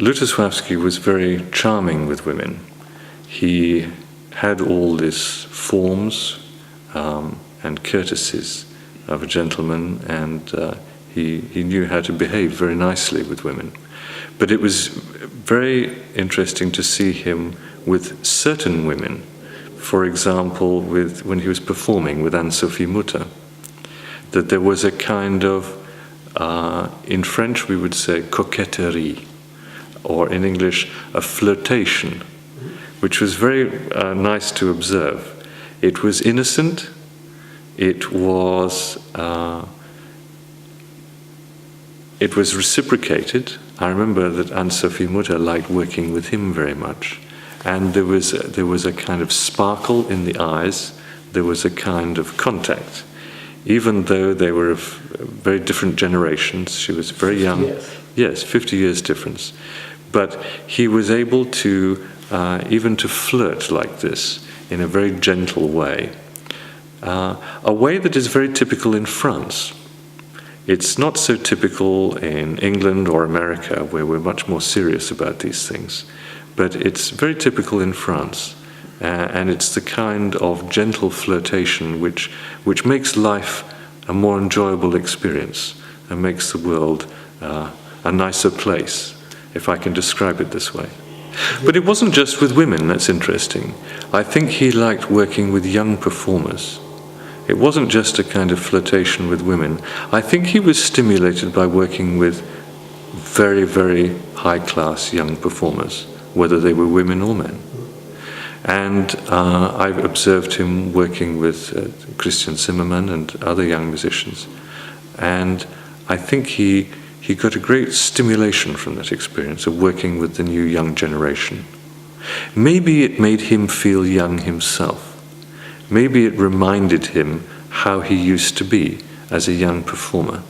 Lutosławski was very charming with women. He had all these forms and courtesies of a gentleman, and he knew how to behave very nicely with women. But it was very interesting to see him with certain women. For example, when he was performing with Anne-Sophie Mutter, that there was a kind of, in French we would say coquetterie, or in English a flirtation, which was very nice to observe. It was innocent, it was reciprocated. I remember that Anne-Sophie Mutter liked working with him very much. And there was a kind of sparkle in the eyes, there was a kind of contact. Even though they were of very different generations, she was very young. Yes, 50 years difference. But he was able to, even to flirt like this, in a very gentle way. A way that is very typical in France. It's not so typical in England or America, where we're much more serious about these things. But it's very typical in France. And it's the kind of gentle flirtation which makes life a more enjoyable experience and makes the world a nicer place, if I can describe it this way. But it wasn't just with women, that's interesting. I think he liked working with young performers. It wasn't just a kind of flirtation with women. I think he was stimulated by working with very, very high-class young performers, whether they were women or men. And I've observed him working with Christian Zimmermann and other young musicians. And I think he got a great stimulation from that experience of working with the new young generation. Maybe it made him feel young himself. Maybe it reminded him how he used to be as a young performer.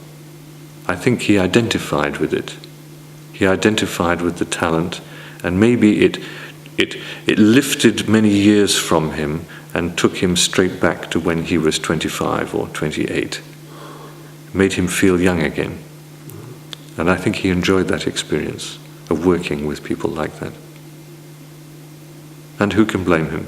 I think he identified with it. He identified with the talent, and maybe it lifted many years from him and took him straight back to when he was 25 or 28. Made him feel young again. And I think he enjoyed that experience of working with people like that. And who can blame him?